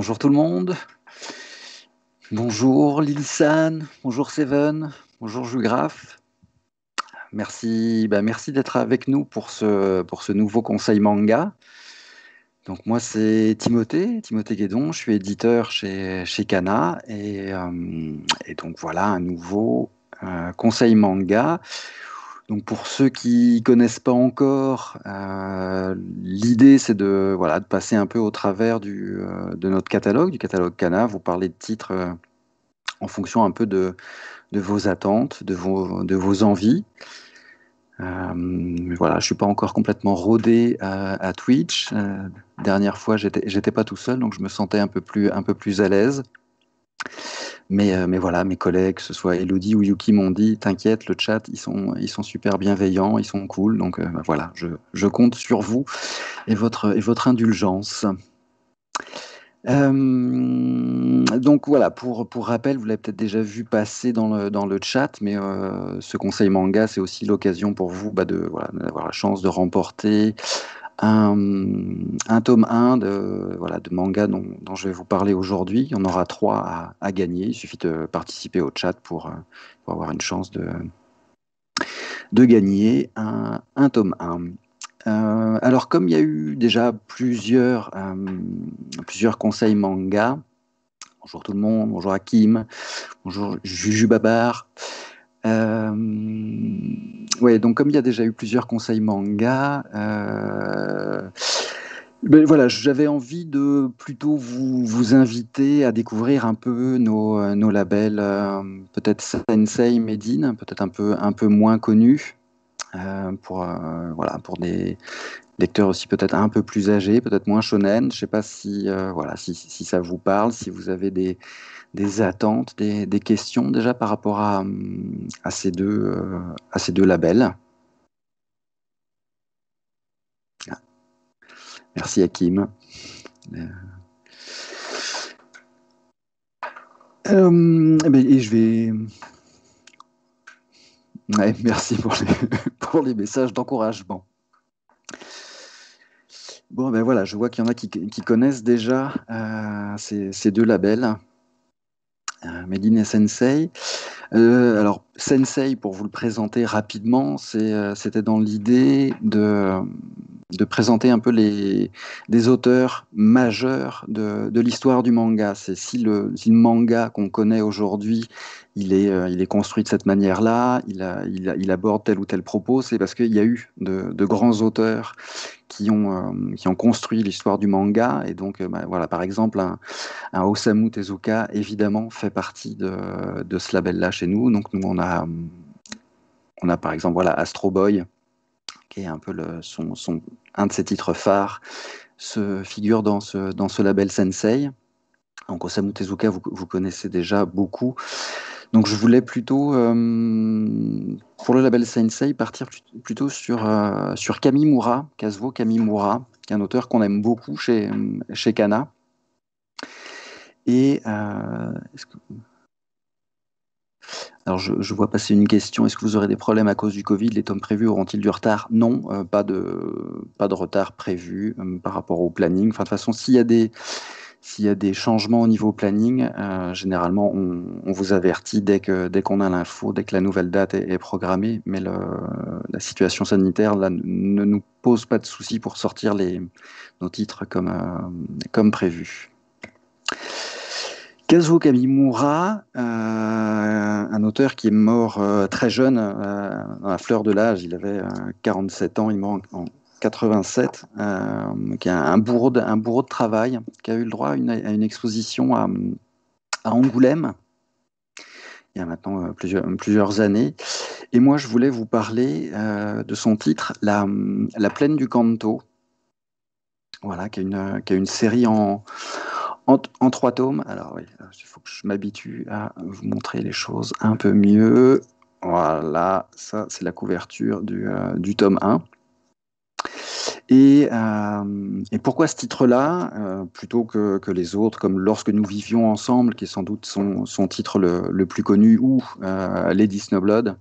Bonjour tout le monde. Bonjour Lilisan. Bonjour Seven. Bonjour Jugraph. Merci d'être avec nous pour ce nouveau conseil manga. Donc moi c'est Timothée Guédon, je suis éditeur chez Kana et donc voilà un nouveau conseil manga. Donc pour ceux qui connaissent pas encore, l'idée c'est de passer un peu au travers de notre catalogue, du catalogue Kana, vous parler de titres en fonction un peu de vos attentes, de vos envies. Voilà, je suis pas encore complètement rodé à Twitch. Dernière fois, j'étais pas tout seul, donc je me sentais un peu plus à l'aise. Mais voilà, mes collègues, que ce soit Elodie ou Yuki, m'ont dit, t'inquiète, le chat, ils sont super bienveillants, ils sont cool. Donc voilà, je compte sur vous et votre indulgence. Donc voilà, pour rappel, vous l'avez peut-être déjà vu passer dans le chat, mais ce conseil manga, c'est aussi l'occasion pour vous d'avoir la chance de remporter un, un tome 1 de manga dont je vais vous parler aujourd'hui. Il y en aura 3 à gagner. Il suffit de participer au chat pour avoir une chance de gagner un tome 1. Alors, comme il y a eu déjà plusieurs conseils manga, bonjour tout le monde, bonjour Hakim, bonjour Jujubabar. Ouais, donc comme il y a déjà eu plusieurs conseils manga, ben voilà, j'avais envie de plutôt vous inviter à découvrir un peu nos labels, peut-être Sensei, Medine, peut-être un peu moins connus, pour des lecteurs aussi peut-être un peu plus âgés, peut-être moins shonen. Je sais pas si ça vous parle, si vous avez des attentes, des questions déjà par rapport à ces deux labels. Ah, merci Hakim. Et je vais. Ouais, merci pour pour les messages d'encouragement. Bon, ben voilà, je vois qu'il y en a qui connaissent déjà ces deux labels, Medine et Sensei. Alors, Sensei, pour vous le présenter rapidement, c'était dans l'idée de présenter un peu des auteurs majeurs de l'histoire du manga. C'est si le manga qu'on connaît aujourd'hui, il est construit de cette manière-là, il aborde tel ou tel propos, c'est parce qu'il y a eu de grands auteurs qui ont construit l'histoire du manga. Et donc, voilà, par exemple, un Osamu Tezuka, évidemment, fait partie de ce label-là chez nous. Donc, nous, on a par exemple voilà, Astro Boy, qui est un peu un de ses titres phares, se figure dans ce label Sensei. Donc, Osamu Tezuka, vous connaissez déjà beaucoup. Donc, je voulais plutôt, pour le label Sensei, partir plutôt sur Kamimura, Kazuo Kamimura, qui est un auteur qu'on aime beaucoup chez Kana. Et alors, je vois passer une question. Est-ce que vous aurez des problèmes à cause du Covid? Les tomes prévus auront-ils du retard? Non, pas de retard prévu par rapport au planning. Enfin, de toute façon, s'il y a des changements au niveau planning, généralement, on vous avertit dès qu'on a l'info, dès que la nouvelle date est programmée. Mais la situation sanitaire là, ne nous pose pas de soucis pour sortir nos titres comme prévu. Kazuo Kamimura, un auteur qui est mort très jeune, dans la fleur de l'âge, il avait 47 ans, il est mort en 87, qui a un bourreau de travail, qui a eu le droit à une exposition à Angoulême, il y a maintenant plusieurs années. Et moi, je voulais vous parler de son titre, La plaine du Kanto, voilà, qui est une série en 3 tomes. Alors oui, il faut que je m'habitue à vous montrer les choses un peu mieux. Voilà, ça c'est la couverture du tome 1. Et pourquoi ce titre-là, plutôt que les autres, comme Lorsque nous vivions ensemble, qui est sans doute son titre le plus connu, ou Lady Snowblood,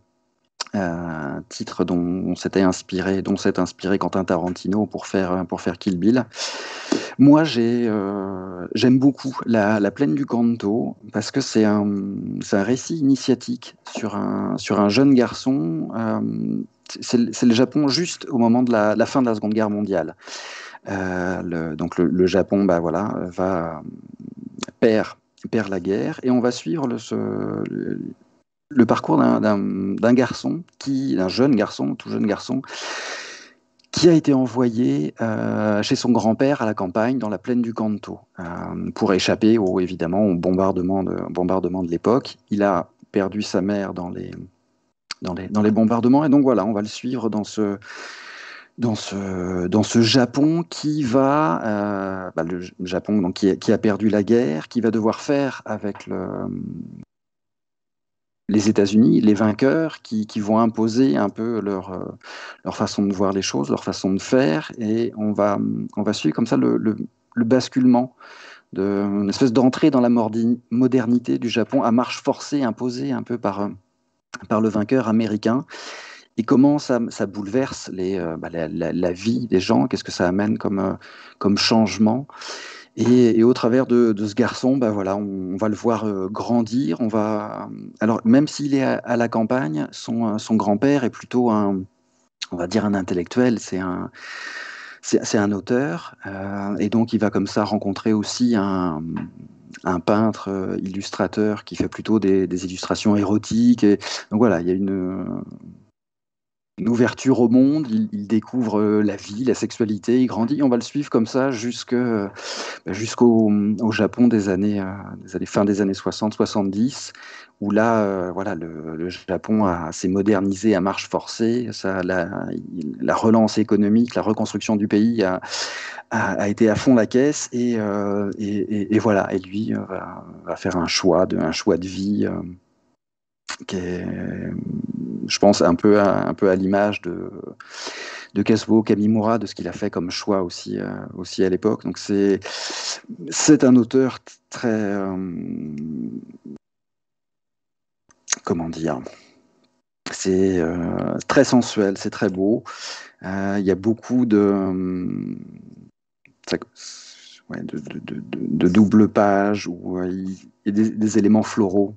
titre dont s'est inspiré Quentin Tarantino pour faire Kill Bill. Moi, j'aime beaucoup la plaine du Kanto parce que c'est un récit initiatique sur un jeune garçon. C'est le Japon juste au moment de la fin de la Seconde Guerre mondiale. Donc le Japon, bah voilà, perd, perd la guerre et on va suivre le parcours d'un garçon d'un jeune garçon, tout jeune garçon, qui a été envoyé chez son grand-père à la campagne, dans la plaine du Kanto, pour échapper évidemment au bombardement de l'époque. Il a perdu sa mère dans les bombardements, et donc voilà, on va le suivre dans ce Japon qui le Japon donc, qui a perdu la guerre, qui va devoir faire avec les États-Unis, les vainqueurs, qui vont imposer un peu leur façon de voir les choses, leur façon de faire, et on va suivre comme ça le basculement, une espèce d'entrée dans la modernité du Japon à marche forcée, imposée un peu par le vainqueur américain, et comment ça bouleverse la vie des gens, qu'est-ce que ça amène comme changement. Et au travers de ce garçon, bah voilà, on va le voir grandir. Alors, même s'il est à la campagne, son grand-père est plutôt on va dire un intellectuel. C'est un auteur, et donc il va comme ça rencontrer aussi un peintre illustrateur qui fait plutôt des illustrations érotiques. Et donc voilà, il y a une ouverture au monde. Il découvre la vie, la sexualité. Il grandit. On va le suivre comme ça jusqu'au au Japon fin des années 60-70, où là, voilà, le Japon s'est modernisé à marche forcée. La relance économique, la reconstruction du pays a été à fond la caisse, et voilà. Et lui va faire un choix de vie qui est, je pense, un peu à l'image de Kazuo Kamimura, de ce qu'il a fait comme choix aussi à l'époque. Donc c'est un auteur très, comment dire, c'est très sensuel, c'est très beau. Il y a beaucoup ouais, de double pages, où il y a des éléments floraux,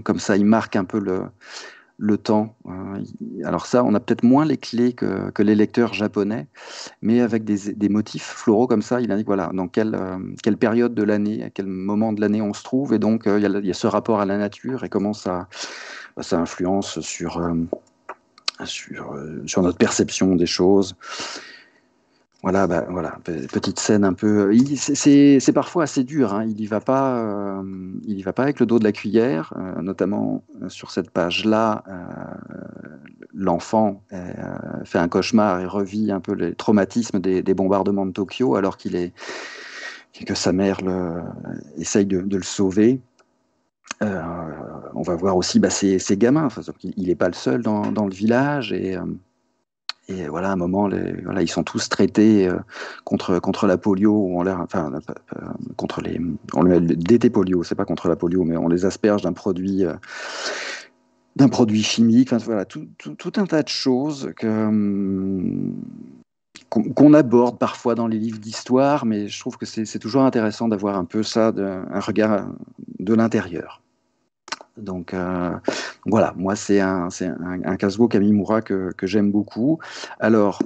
comme ça il marque un peu le temps. Alors ça, on a peut-être moins les clés que les lecteurs japonais, mais avec des motifs floraux comme ça, il indique voilà, dans quelle période de l'année, à quel moment de l'année on se trouve, et donc il y a ce rapport à la nature et comment ça influence sur notre perception des choses. Voilà, voilà, petite scène un peu. C'est parfois assez dur, hein. Il y va pas avec le dos de la cuillère, notamment sur cette page-là. L'enfant fait un cauchemar et revit un peu les traumatismes des bombardements de Tokyo, alors que sa mère essaye de le sauver. On va voir aussi ses gamins. Enfin, il n'est pas le seul dans le village, et voilà, à un moment, voilà, ils sont tous traités contre la polio. Enfin, on lui met le DT polio, c'est pas contre la polio, mais on les asperge d'un produit chimique. Enfin, voilà, tout un tas de choses qu'on aborde parfois dans les livres d'histoire, mais je trouve que c'est toujours intéressant d'avoir un peu un regard de l'intérieur. Donc voilà, moi c'est un Kazuo Kamimura que j'aime beaucoup. Alors,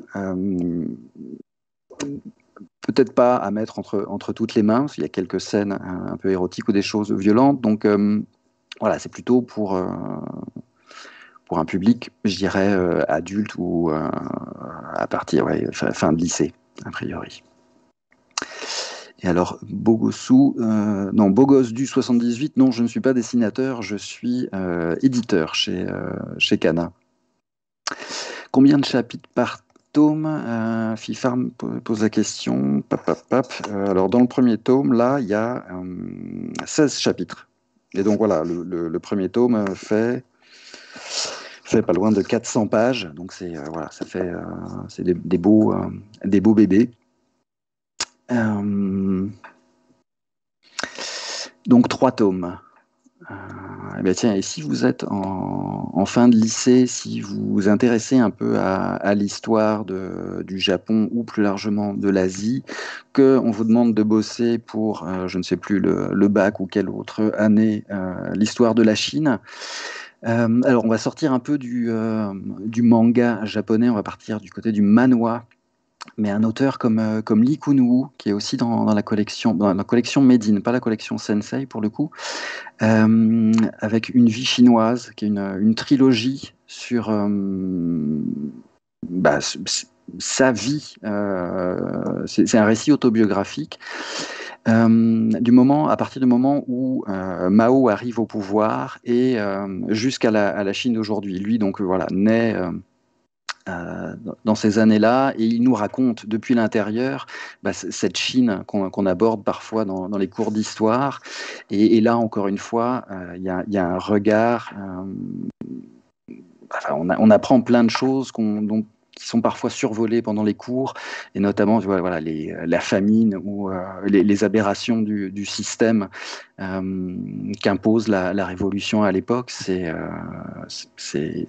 peut-être pas à mettre entre toutes les mains, parce qu'il y a quelques scènes un peu érotiques ou des choses violentes. Donc voilà, c'est plutôt pour un public, je dirais, adulte, ou à partir, ouais, fin de lycée, a priori. Et alors, Bogos du 78, non, je ne suis pas dessinateur, je suis éditeur chez Kana. Combien de chapitres par tome? Fifarm pose la question. Alors, dans le premier tome, là, il y a 16 chapitres. Et donc, voilà, le premier tome fait pas loin de 400 pages. Donc, voilà, c'est des beaux bébés. Donc 3 tomes. eh ben tiens, et si vous êtes en fin de lycée, si vous vous intéressez un peu à l'histoire du Japon ou plus largement de l'Asie, qu'on vous demande de bosser pour, je ne sais plus, le bac ou quelle autre année, l'histoire de la Chine. Alors, on va sortir un peu du manga japonais, on va partir du côté du manhwa, mais un auteur comme Lee Kun-woo, qui est aussi dans la collection Made In, pas la collection Sensei pour le coup, avec Une vie chinoise, qui est une trilogie sur bah, sa vie. C'est un récit autobiographique. À partir du moment où Mao arrive au pouvoir et jusqu'à à la Chine d'aujourd'hui. Lui, donc voilà, naît dans ces années-là, et il nous raconte depuis l'intérieur cette Chine qu'on aborde parfois dans les cours d'histoire. Et là, encore une fois, il y a un regard. Enfin, on apprend plein de choses qui sont parfois survolées pendant les cours, et notamment voilà, la famine ou les aberrations du système qu'impose la révolution à l'époque. C'est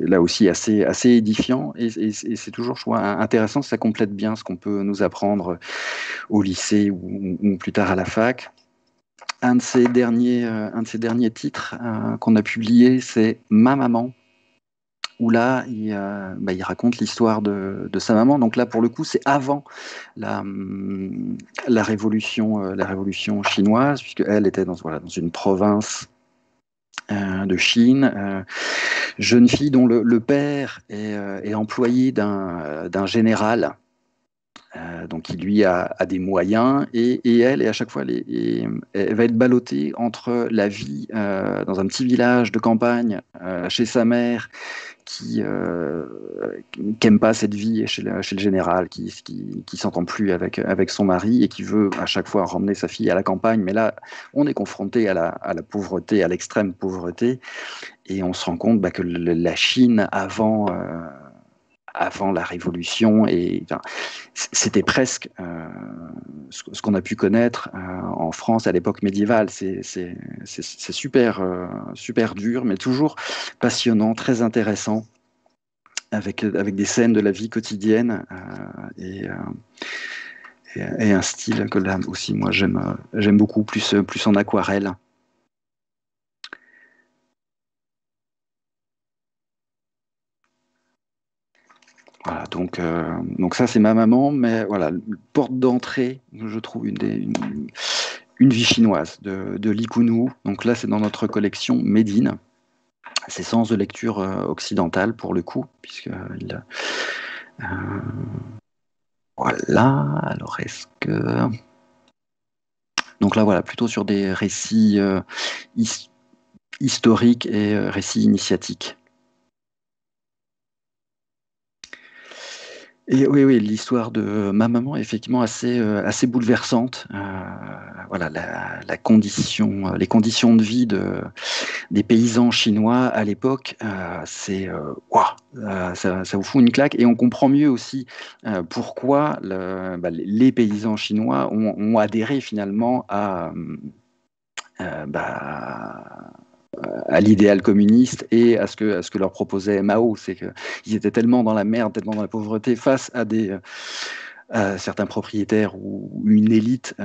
là aussi assez édifiant, et c'est toujours, je trouve, intéressant. Ça complète bien ce qu'on peut nous apprendre au lycée ou plus tard à la fac. Un de ces derniers titres qu'on a publié, c'est Ma maman, où là, il raconte l'histoire de sa maman. Donc là, pour le coup, c'est avant la révolution chinoise, puisque elle était dans une province de Chine, jeune fille dont le père est employé d'un général. Donc, il lui a des moyens, et elle, et à chaque fois, elle va être ballottée entre la vie dans un petit village de campagne chez sa mère, qui n'aime pas cette vie chez le général, qui s'entend plus avec son mari, et qui veut à chaque fois ramener sa fille à la campagne. Mais là, on est confronté à la pauvreté, à l'extrême pauvreté, et on se rend compte que la Chine avant la Révolution, et enfin, c'était presque ce qu'on a pu connaître en France à l'époque médiévale. C'est super dur, mais toujours passionnant, très intéressant, avec des scènes de la vie quotidienne, et un style que là aussi, moi, j'aime beaucoup, plus en aquarelle. Voilà, donc ça, c'est Ma maman, mais voilà, porte d'entrée, je trouve, une vie chinoise de Lee Kun-woo. Donc là, c'est dans notre collection Made In. C'est sans de lecture occidentale pour le coup, puisque euh, voilà. Alors, est-ce que donc là, voilà, plutôt sur des récits historiques et récits initiatiques. Et oui, oui, l'histoire de Ma maman est effectivement assez bouleversante. Voilà, les conditions de vie des paysans chinois à l'époque, c'est ouah, ça vous fout une claque, et on comprend mieux aussi pourquoi les paysans chinois ont adhéré finalement euh, bah, à l'idéal communiste et à ce que leur proposait Mao. C'est qu'ils étaient tellement dans la merde, tellement dans la pauvreté, face à certains propriétaires ou une élite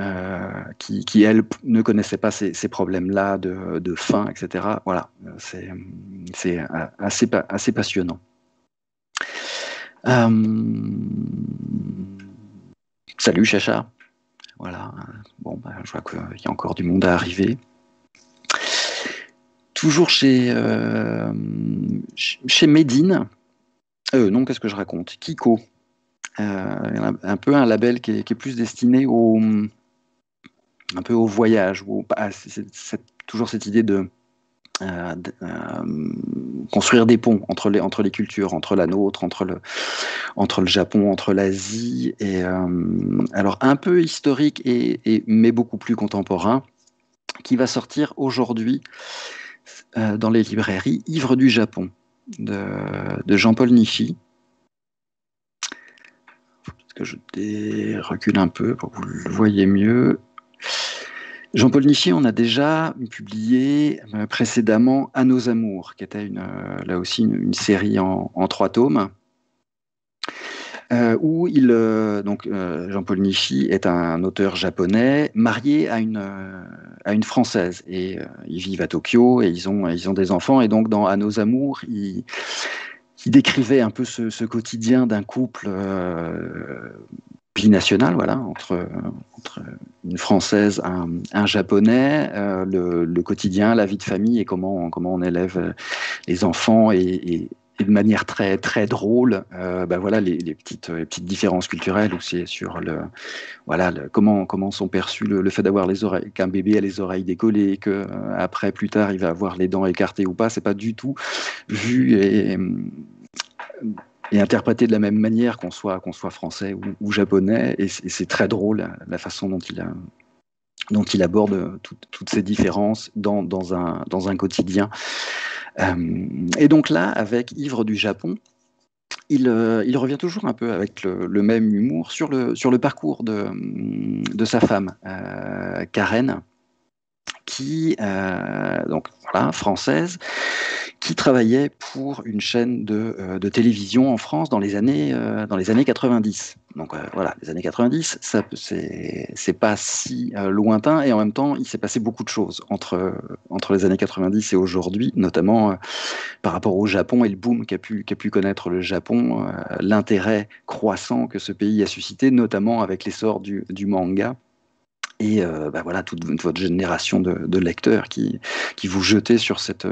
qui, elle, ne connaissait pas ces problèmes-là de faim, etc. Voilà, c'est assez passionnant. Euh, Salut Chacha. Voilà. Bon, je vois qu'il y a encore du monde à arriver. Toujours chez Made In. Non, qu'est-ce que je raconte? Kiko. Un peu un label qui est plus destiné un peu au voyage. C'est toujours cette idée de construire des ponts entre les cultures, entre la nôtre, entre le Japon, entre l'Asie. Et alors, un peu historique, mais beaucoup plus contemporain, qui va sortir aujourd'hui dans les librairies, Ivre du Japon, de Jean-Paul Nishi. Que je recule un peu pour que vous le voyez mieux. Jean-Paul Nichy, on a déjà publié précédemment À nos amours, qui était là aussi une série en 3 tomes, où Jean-Paul Nichy est un auteur japonais marié à une Française. Et ils vivent à Tokyo et ils ont des enfants. Et donc, dans À nos amours, il décrivait un peu ce quotidien d'un couple binational, voilà, entre une Française, un Japonais, le quotidien, la vie de famille et comment on élève les enfants et de manière très, très drôle, voilà, les petites différences culturelles où c'est sur comment sont perçus le fait d'avoir les oreilles, qu'un bébé a les oreilles décollées, que après, plus tard, il va avoir les dents écartées ou pas, c'est pas du tout vu et interprété de la même manière qu'on soit français ou japonais, et c'est très drôle la façon dont il aborde toutes ces différences dans un quotidien. Et donc là, avec Ivre du Japon, il revient toujours un peu avec le même humour sur le parcours de sa femme, Karen, qui, donc voilà, française, qui travaillait pour une chaîne de télévision en France dans les années 90. Donc voilà, les années 90, c'est pas si lointain, et en même temps, il s'est passé beaucoup de choses entre les années 90 et aujourd'hui, notamment par rapport au Japon et le boom qu'a pu connaître le Japon, l'intérêt croissant que ce pays a suscité, notamment avec l'essor du manga. Et voilà, toute votre génération de lecteurs qui vous jetez sur cette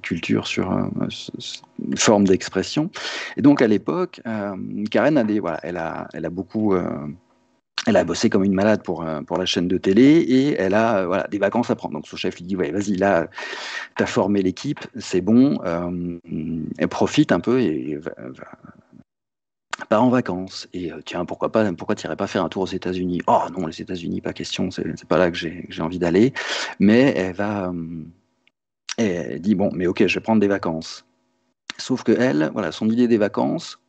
culture, sur une forme d'expression. Et donc à l'époque, Karen voilà, elle a beaucoup, elle a bossé comme une malade pour la chaîne de télé, et elle a voilà, des vacances à prendre. Donc son chef lui dit, ouais, vas-y, là, t'as formé l'équipe, c'est bon, elle profite un peu et part en vacances. Et tiens, pourquoi pas, pourquoi t'irais pas faire un tour aux États-Unis? Oh non, les États-Unis, pas question, c'est pas là que j'ai envie d'aller. Mais elle dit, bon, mais ok, je vais prendre des vacances. Sauf que elle, voilà, son idée des vacances,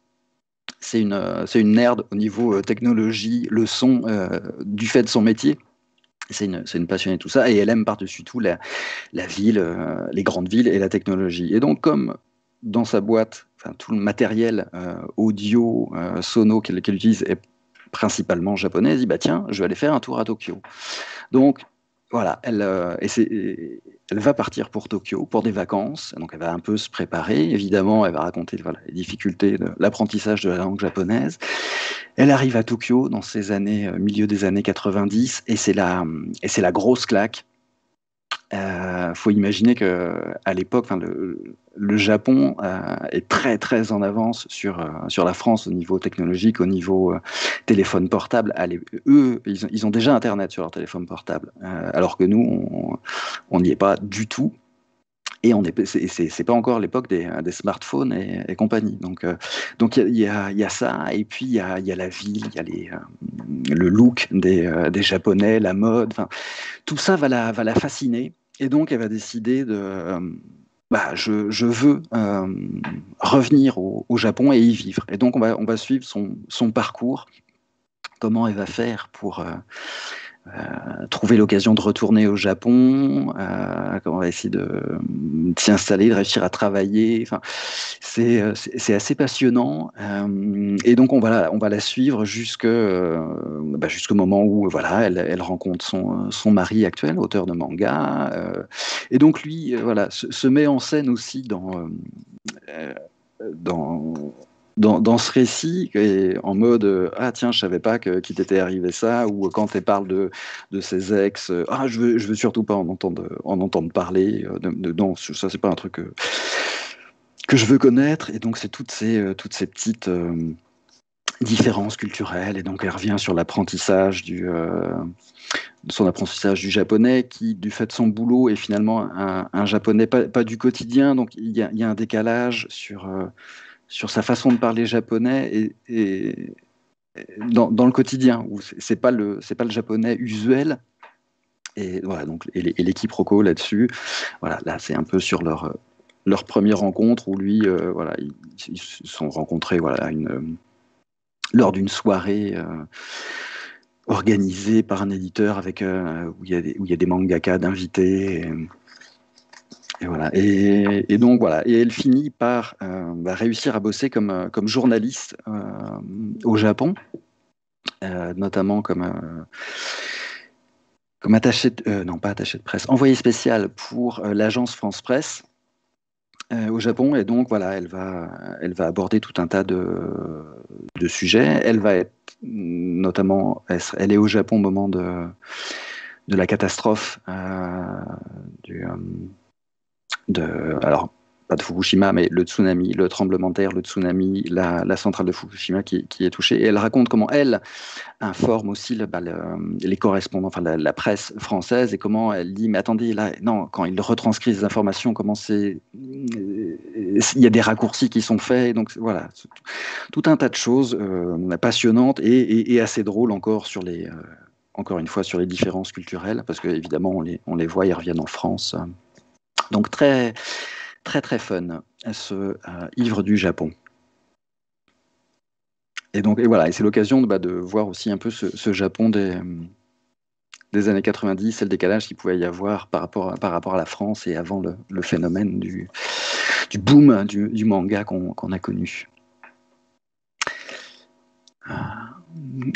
c'est une nerd au niveau technologie, le son, du fait de son métier. C'est une passionnée de tout ça, et elle aime par-dessus tout la ville, les grandes villes et la technologie. Et donc, comme dans sa boîte, enfin, tout le matériel audio, sono qu'elle utilise est principalement japonais, elle dit, bah tiens, je vais aller faire un tour à Tokyo. Donc, voilà, elle va partir pour Tokyo pour des vacances. Donc, elle va un peu se préparer. Évidemment, elle va raconter voilà, les difficultés de l'apprentissage de la langue japonaise. Elle arrive à Tokyo dans ces années, milieu des années 90, et c'est la grosse claque. Faut imaginer que à l'époque, enfin, le Japon est très très en avance sur la France au niveau technologique, au niveau téléphone portable. Allez, eux, ils ont déjà Internet sur leur téléphone portable, alors que nous, on n'y est pas du tout. Et c'est pas encore l'époque des smartphones et compagnie. Donc il y a ça, et puis il y a la ville, il y a le look des Japonais, la mode. Enfin, tout ça va la fasciner. Et donc, elle va décider je veux revenir au Japon et y vivre. Et donc, on va suivre son parcours, comment elle va faire pour trouver l'occasion de retourner au Japon, comment on va essayer de s'y installer, de réussir à travailler. Enfin, c'est assez passionnant. Et donc, on va la suivre jusqu'au moment où voilà, elle rencontre son mari actuel, auteur de manga. Et donc, lui, voilà, se met en scène aussi euh, dans, dans ce récit, en mode ah tiens, je savais pas qu'il t'était arrivé ça, ou quand elle parle de ses ex, ah je veux surtout pas en entendre parler, non, ça c'est pas un truc que je veux connaître. Et donc c'est toutes ces petites différences culturelles. Et donc elle revient sur l'apprentissage son apprentissage du japonais, qui du fait de son boulot est finalement un japonais pas du quotidien. Donc il y a un décalage sur sa façon de parler japonais et dans le quotidien, où c'est pas le japonais usuel. Et voilà, donc, et les quiproquos là-dessus, voilà, là c'est un peu sur leur première rencontre, où lui, voilà, ils se sont rencontrés voilà, lors d'une soirée organisé par un éditeur avec, où il y a des mangaka d'invités. Et voilà. Et donc voilà. Et elle finit par réussir à bosser comme journaliste au Japon, notamment comme attaché, non pas attaché de presse, envoyé spécial pour l'agence France Presse au Japon. Et donc voilà, elle va aborder tout un tas de sujets. Elle va être notamment, elle est au Japon au moment de la catastrophe alors, pas de Fukushima, mais le tsunami, le tremblement de terre, le tsunami, la centrale de Fukushima qui est touchée. Et elle raconte comment elle informe aussi les correspondants, enfin la presse française, et comment elle dit, mais attendez, là, non, quand ils retranscrivent les informations, comment il y a des raccourcis qui sont faits. Donc voilà, tout un tas de choses passionnantes et assez drôles encore une fois, sur les différences culturelles, parce qu'évidemment, on les voit, ils reviennent en France. Donc très, très, très fun, ce Ivre du Japon. Et donc, et voilà, et c'est l'occasion de voir aussi un peu ce Japon des années 90, et le décalage qu'il pouvait y avoir par rapport à la France et avant le phénomène du boom du manga qu'on a connu.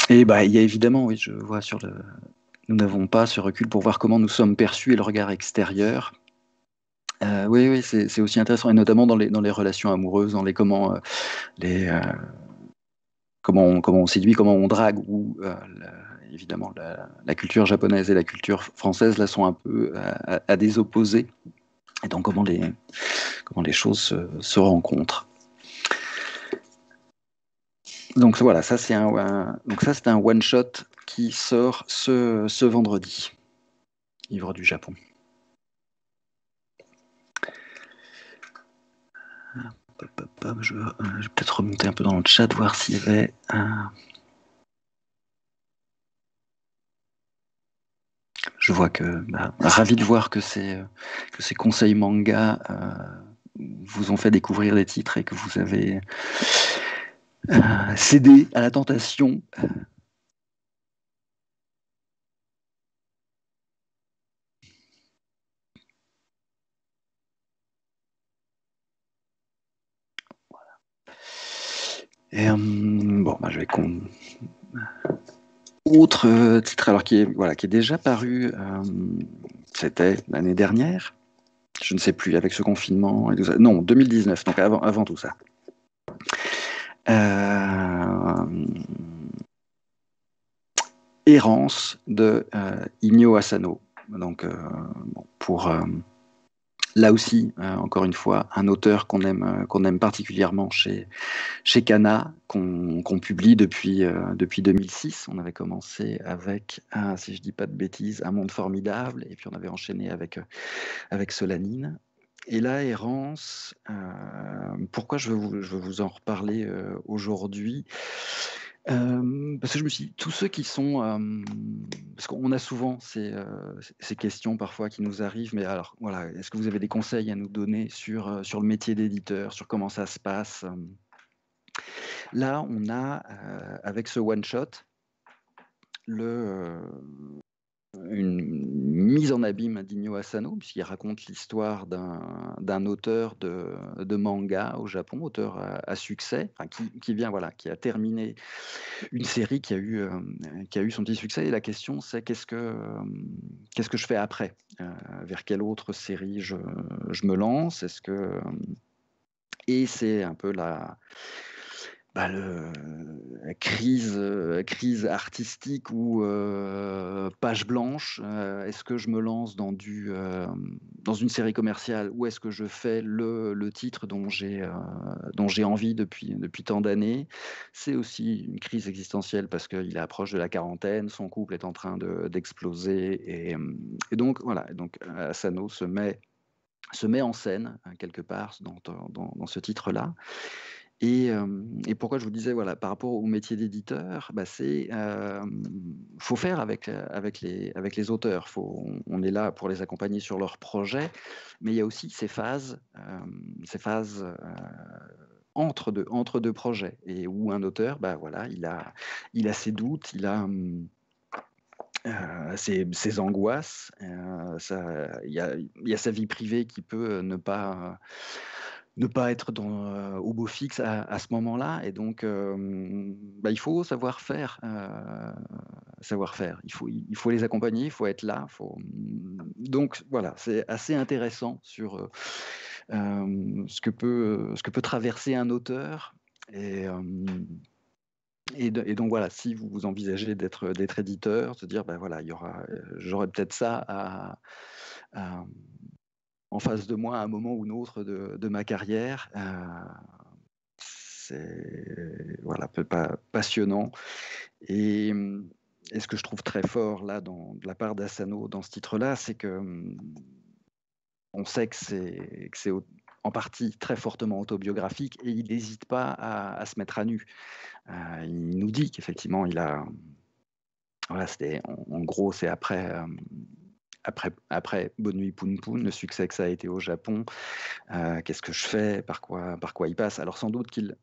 Et il y a évidemment, oui, je vois nous n'avons pas ce recul pour voir comment nous sommes perçus et le regard extérieur. Oui, oui, c'est aussi intéressant, et notamment dans les relations amoureuses, dans les, comment on séduit, comment on drague, où évidemment la culture japonaise et la culture française là sont un peu à des opposés, et donc comment les choses se rencontrent. Donc voilà, ça c'est c'est un one shot qui sort ce vendredi, Ivre du Japon. Je vais peut-être remonter un peu dans le chat, voir s'il y avait Je vois ravi de voir que ces conseils manga vous ont fait découvrir des titres et que vous avez cédé à la tentation. Et je vais autre titre, alors qui est déjà paru, c'était l'année dernière, je ne sais plus, avec ce confinement et tout ça. Non, 2019, donc avant tout ça. Errance de Inyo Asano. Donc, pour là aussi, encore une fois, un auteur qu'on aime particulièrement chez Kana, qu'on publie depuis 2006. On avait commencé avec, si je dis pas de bêtises, Un monde formidable, et puis on avait enchaîné avec Solanine. Et là, Errance, pourquoi je veux vous en reparler aujourd'hui? Parce que je me suis dit, tous ceux qui sont... parce qu'on a souvent ces questions parfois qui nous arrivent, mais alors voilà, est-ce que vous avez des conseils à nous donner sur le métier d'éditeur, sur comment ça se passe? Là, on a, avec ce one-shot, une mise en abîme d'Inyo Asano, puisqu'il raconte l'histoire d'un auteur de manga au Japon, auteur à succès, enfin, qui a terminé une série qui a eu son petit succès. Et la question, c'est qu'est-ce que je fais après? Vers quelle autre série je me lance? Et c'est un peu la crise artistique ou page blanche. Est-ce que je me lance dans une série commerciale, ou est-ce que je fais le titre dont j'ai envie depuis tant d'années? C'est aussi une crise existentielle parce qu'il est proche de la quarantaine, son couple est en train d'exploser, et donc voilà. Donc Asano se met en scène quelque part dans ce titre-là. Et pourquoi je vous disais, voilà, par rapport au métier d'éditeur, faut faire avec les auteurs. On est là pour les accompagner sur leurs projets, mais il y a aussi ces phases entre deux projets, et où un auteur, voilà, il a ses doutes, ses angoisses. Il y a sa vie privée qui peut ne pas être au beau fixe à ce moment-là. Et donc, bah, il faut savoir faire. Savoir faire. Il faut les accompagner, il faut être là. Donc, voilà, c'est assez intéressant sur ce que peut traverser un auteur. Et, euh, et donc voilà, si vous envisagez d'être éditeur, se dire, ben voilà, j'aurai peut-être ça à- en face de moi à un moment ou un autre de ma carrière. C'est voilà, pas passionnant. Et, et ce que je trouve très fort là, de la part d'Asano dans ce titre-là, c'est que on sait que c'est en partie très fortement autobiographique et il n'hésite pas à se mettre à nu. Il nous dit qu'effectivement, voilà, en gros, c'est après Bonne Nuit Poun Poun, le succès que ça a été au Japon. Qu'est-ce que je fais, par quoi il passe. Alors sans doute qu'il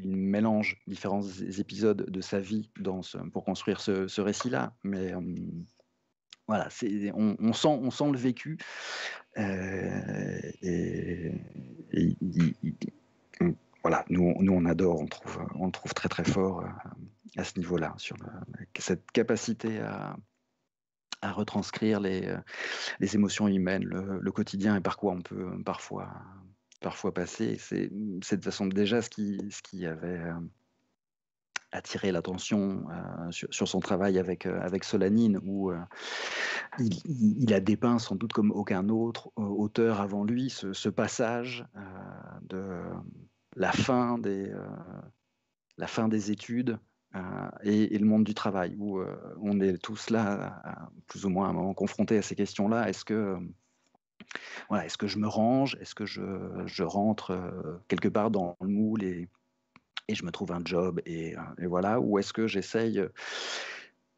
mélange différents épisodes de sa vie pour construire ce récit-là, mais voilà, on sent le vécu. Et, et voilà, nous on adore, on le trouve très très fort à ce niveau-là, sur cette capacité à retranscrire les émotions humaines, le quotidien et par quoi on peut parfois passer. C'est de toute façon déjà ce qui avait attiré l'attention sur son travail avec Solanine, où il a dépeint sans doute comme aucun autre auteur avant lui ce passage de la fin des études et le monde du travail, où on est tous là, plus ou moins à un moment confrontés à ces questions-là. Est-ce que je me range? Est-ce que je rentre quelque part dans le moule et je me trouve un job et voilà? Ou est-ce que j'essaye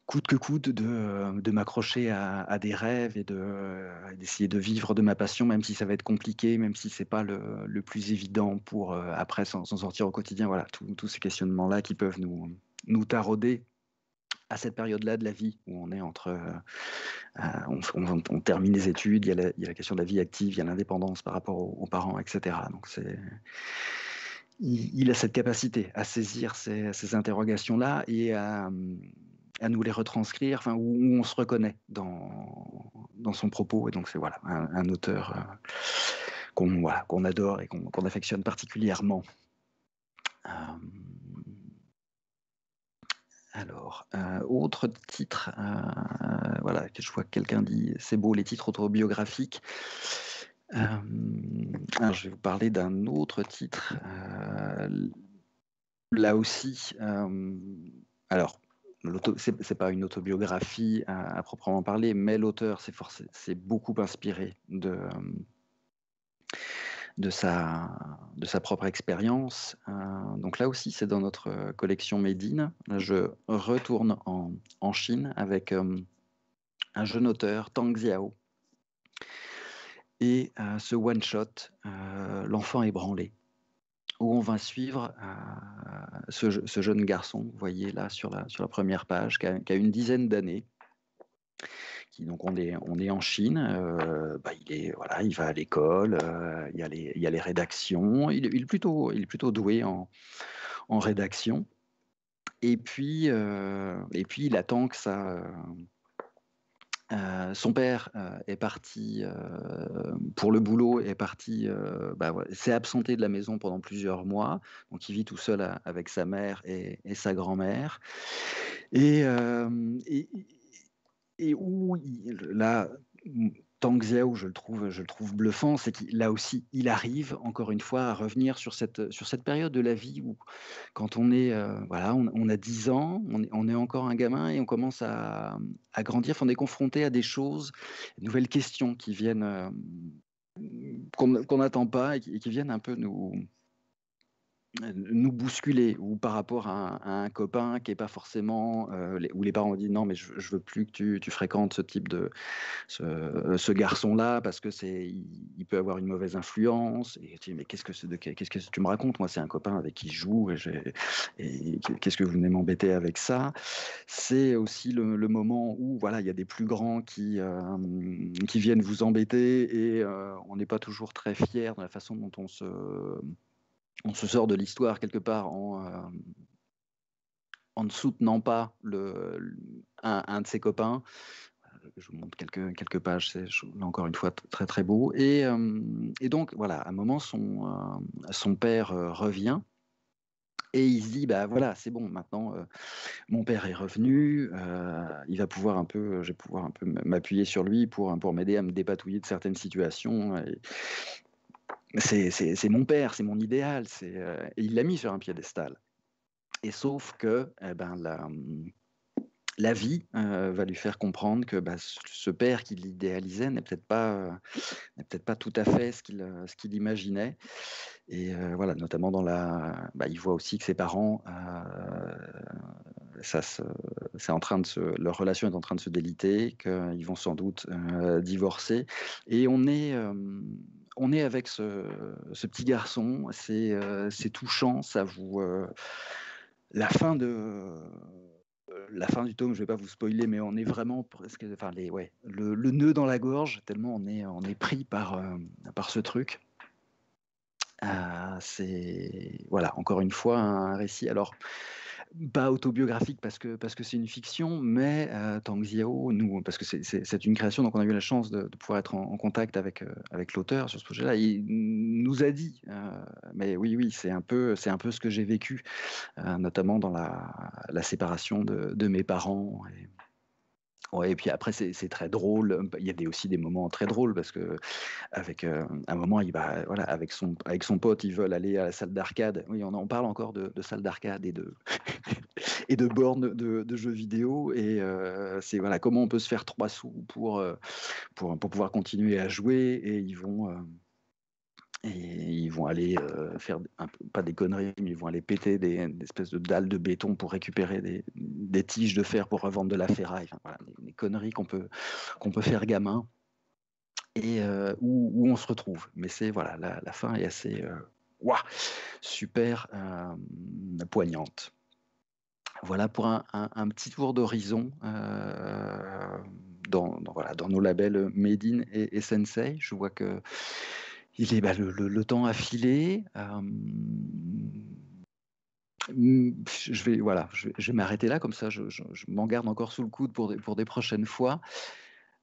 coûte que coûte de m'accrocher à des rêves d'essayer de vivre de ma passion, même si ça va être compliqué, même si c'est pas le plus évident pour après s'en sortir au quotidien. Voilà, tous ces questionnements-là qui peuvent nous tarauder à cette période-là de la vie où on est on termine les études, il y a la question de la vie active, il y a l'indépendance par rapport aux parents, etc. Donc il a cette capacité à saisir ces interrogations-là et à nous les retranscrire, enfin, où on se reconnaît dans son propos. Et donc, c'est voilà, un auteur qu'on adore et qu'on affectionne particulièrement. Euh, autre titre, voilà, que je vois que quelqu'un dit, c'est beau les titres autobiographiques. Alors, je vais vous parler d'un autre titre. Là aussi, alors, c'est pas une autobiographie à proprement parler, mais l'auteur s'est beaucoup inspiré de sa propre expérience. Donc là aussi, c'est dans notre collection Made in. Là, je retourne en Chine avec un jeune auteur, Tang Xiao, et ce one-shot, L'enfant ébranlé, où on va suivre ce jeune garçon, vous voyez là sur la première page, qui a une dizaine d'années, donc on est en Chine, bah, voilà, il va à l'école, il y a les rédactions, il est plutôt doué en rédaction, et puis il attend que son père est parti pour le boulot, est parti, bah, voilà, s'est absenté de la maison pendant plusieurs mois, donc il vit tout seul avec sa mère et sa grand-mère, et, euh, et, et où là, Tang Xiao, je le trouve bluffant, c'est qu'il là aussi, il arrive encore une fois à revenir sur cette période de la vie où, quand on est, voilà, on a 10 ans, on est encore un gamin et on commence à grandir, on est confronté à des choses, de nouvelles questions qui viennent, qu'on n'attend pas et qui viennent un peu nous bousculer, ou par rapport à un copain qui est pas forcément, où les parents ont dit non, mais je veux plus que tu fréquentes ce type de ce garçon-là parce que il peut avoir une mauvaise influence. Et tu dis mais qu'est-ce que tu me racontes? Moi, c'est un copain avec qui je joue, et qu'est-ce que vous venez m'embêter avec ça? C'est aussi le moment où voilà, il y a des plus grands qui viennent vous embêter, et on n'est pas toujours très fier de la façon dont on se sort de l'histoire quelque part en ne soutenant pas un de ses copains. Je vous montre quelques pages, c'est là encore une fois très très beau. Et donc voilà, à un moment, son père revient. Et il se dit, bah voilà, c'est bon, maintenant mon père est revenu, il va pouvoir un peu, je vais pouvoir un peu m'appuyer sur lui pour m'aider à me dépatouiller de certaines situations. Et c'est mon père, c'est mon idéal, et il l'a mis sur un piédestal. Et sauf que eh ben, la vie va lui faire comprendre que bah, ce père qu'il idéalisait n'est peut-être pas tout à fait ce qu'il imaginait. Et voilà, notamment il voit aussi que ses parents, ça c'est en train leur relation est en train de se déliter, qu'ils vont sans doute divorcer. Et on est avec ce petit garçon, c'est touchant, ça vous la fin de la fin du tome, je vais pas vous spoiler, mais on est vraiment presque, enfin le nœud dans la gorge, tellement on est pris par ce truc. C'est voilà, encore une fois un récit. Alors pas autobiographique parce que c'est une fiction, mais Tang Xiao, nous, parce que c'est une création, donc on a eu la chance de pouvoir être en contact avec l'auteur sur ce projet-là. Il nous a dit, mais oui, c'est un peu ce que j'ai vécu, notamment dans la séparation de mes parents. Ouais, et puis après, c'est très drôle. Il y a aussi des moments très drôles parce que avec un moment, il va voilà avec son pote, ils veulent aller à la salle d'arcade. Oui, on parle encore de salle d'arcade et de et de bornes de jeux vidéo. Et c'est voilà comment on peut se faire 3 sous pour pouvoir continuer à jouer. Et ils vont aller faire pas des conneries, mais ils vont aller péter des espèces de dalles de béton pour récupérer des tiges de fer pour revendre de la ferraille. Enfin, voilà, des conneries qu'on peut faire gamin, et où on se retrouve. Mais c'est voilà, la fin est assez ouah, super poignante. Voilà pour un petit tour d'horizon voilà, dans nos labels Made in et Sensei. Je vois que il est, bah, le temps a filé. Voilà, je vais m'arrêter là, comme ça je m'en garde encore sous le coude pour des prochaines fois.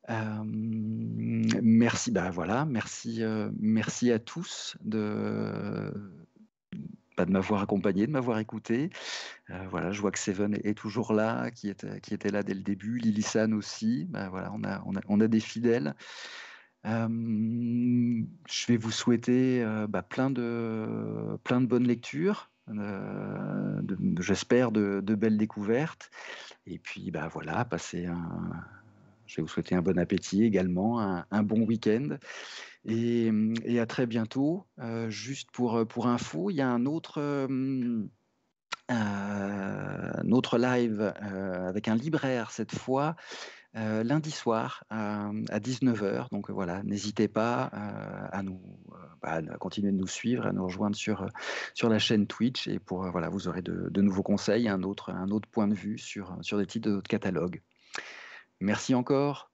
Merci, bah voilà, merci à tous de m'avoir accompagné, de m'avoir écouté. Voilà, je vois que Seven est toujours là, qui était là dès le début, Lily-san aussi. Bah voilà, on a des fidèles. Je vais vous souhaiter bah, plein de bonnes lectures, j'espère de belles découvertes. Et puis bah voilà, je vais vous souhaiter un bon appétit également, un bon week-end, et à très bientôt. Juste pour info, il y a un autre live avec un libraire cette fois, lundi soir à 19h. Donc voilà, n'hésitez pas à continuer de nous suivre, à nous rejoindre sur la chaîne Twitch, et voilà, vous aurez de nouveaux conseils, un autre point de vue sur des titres de notre catalogue. Merci encore.